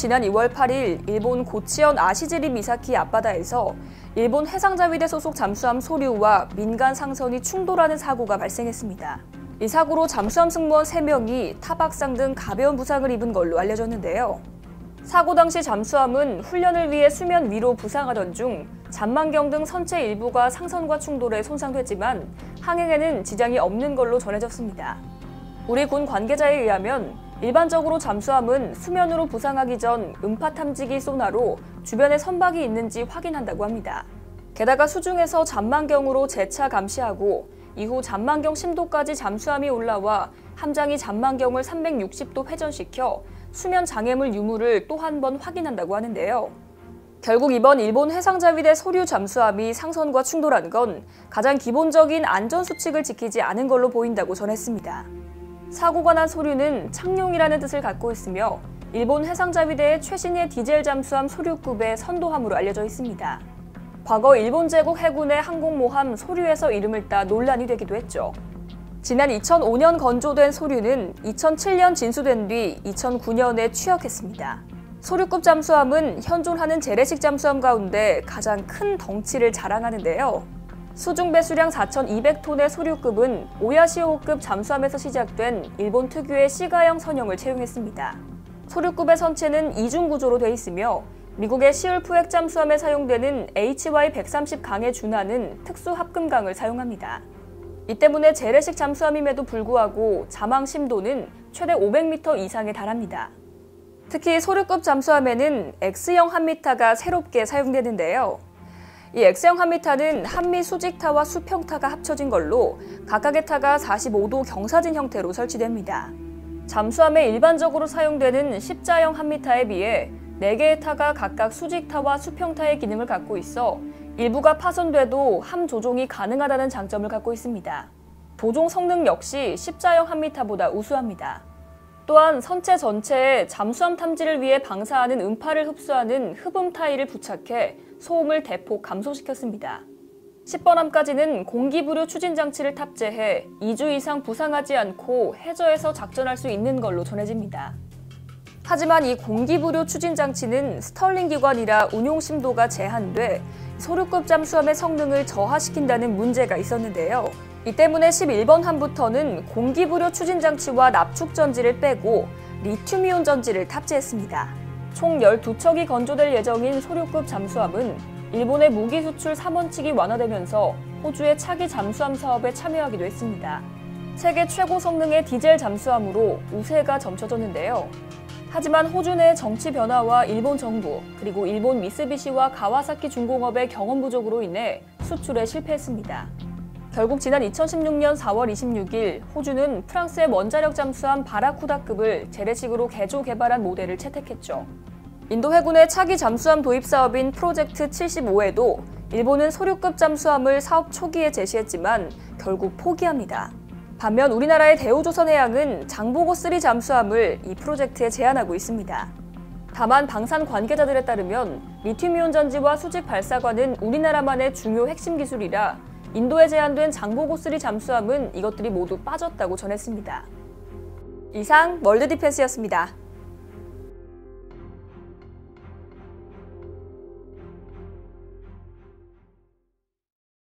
지난 2월 8일 일본 고치현 아시즈리 미사키 앞바다에서 일본 해상자위대 소속 잠수함 소류와 민간 상선이 충돌하는 사고가 발생했습니다. 이 사고로 잠수함 승무원 3명이 타박상 등 가벼운 부상을 입은 걸로 알려졌는데요. 사고 당시 잠수함은 훈련을 위해 수면 위로 부상하던 중 잔망경 등 선체 일부가 상선과 충돌해 손상됐지만 항행에는 지장이 없는 걸로 전해졌습니다. 우리 군 관계자에 의하면 일반적으로 잠수함은 수면으로 부상하기 전 음파 탐지기 소나로 주변에 선박이 있는지 확인한다고 합니다. 게다가 수중에서 잔망경으로 재차 감시하고 이후 잔망경 심도까지 잠수함이 올라와 함장이 잔망경을 360도 회전시켜 수면 장애물 유무를 또 한 번 확인한다고 하는데요. 결국 이번 일본 해상자위대 소류 잠수함이 상선과 충돌한 건 가장 기본적인 안전수칙을 지키지 않은 걸로 보인다고 전했습니다. 사고가 난 소류는 창룡이라는 뜻을 갖고 있으며 일본 해상자위대의 최신의 디젤 잠수함 소류급의 선도함으로 알려져 있습니다. 과거 일본 제국 해군의 항공모함 소류에서 이름을 따 논란이 되기도 했죠. 지난 2005년 건조된 소류는 2007년 진수된 뒤 2009년에 취역했습니다. 소류급 잠수함은 현존하는 재래식 잠수함 가운데 가장 큰 덩치를 자랑하는데요. 수중 배수량 4,200톤의 소류급은 오야시오급 잠수함에서 시작된 일본 특유의 C가형 선형을 채용했습니다. 소류급의 선체는 이중 구조로 돼 있으며 미국의 시울프 핵 잠수함에 사용되는 HY-130 강에 준하는 특수 합금강을 사용합니다. 이 때문에 재래식 잠수함임에도 불구하고 자망 심도는 최대 500m 이상에 달합니다. 특히 소류급 잠수함에는 X형 한미타가 새롭게 사용되는데요. 이 X형 한미타는 한미 수직타와 수평타가 합쳐진 걸로 각각의 타가 45도 경사진 형태로 설치됩니다. 잠수함에 일반적으로 사용되는 십자형 한미타에 비해 4개의 타가 각각 수직타와 수평타의 기능을 갖고 있어 일부가 파손돼도 함 조종이 가능하다는 장점을 갖고 있습니다. 조종 성능 역시 십자형 한미타보다 우수합니다. 또한 선체 전체에 잠수함 탐지를 위해 방사하는 음파를 흡수하는 흡음 타일을 부착해 소음을 대폭 감소시켰습니다. 10번함까지는 공기부료 추진 장치를 탑재해 2주 이상 부상하지 않고 해저에서 작전할 수 있는 걸로 전해집니다. 하지만 이 공기부료 추진 장치는 스털링 기관이라 운용 심도가 제한돼 소류급 잠수함의 성능을 저하시킨다는 문제가 있었는데요. 이 때문에 11번 함부터는 공기부료 추진 장치와 납축 전지를 빼고 리튬이온 전지를 탑재했습니다. 총 12척이 건조될 예정인 소류급 잠수함은 일본의 무기 수출 3원칙이 완화되면서 호주의 차기 잠수함 사업에 참여하기도 했습니다. 세계 최고 성능의 디젤 잠수함으로 우세가 점쳐졌는데요. 하지만 호주 내 정치 변화와 일본 정부, 그리고 일본 미쓰비시와 가와사키 중공업의 경험 부족으로 인해 수출에 실패했습니다. 결국 지난 2016년 4월 26일 호주는 프랑스의 원자력 잠수함 바라쿠다급을 재래식으로 개조 개발한 모델을 채택했죠. 인도 해군의 차기 잠수함 도입 사업인 프로젝트 75에도 일본은 소류급 잠수함을 사업 초기에 제시했지만 결국 포기합니다. 반면 우리나라의 대우조선해양은 장보고3 잠수함을 이 프로젝트에 제안하고 있습니다. 다만 방산 관계자들에 따르면 리튬이온 전지와 수직 발사관은 우리나라만의 중요 핵심 기술이라 인도에 제안된 장보고3 잠수함은 이것들이 모두 빠졌다고 전했습니다. 이상 월드디펜스였습니다.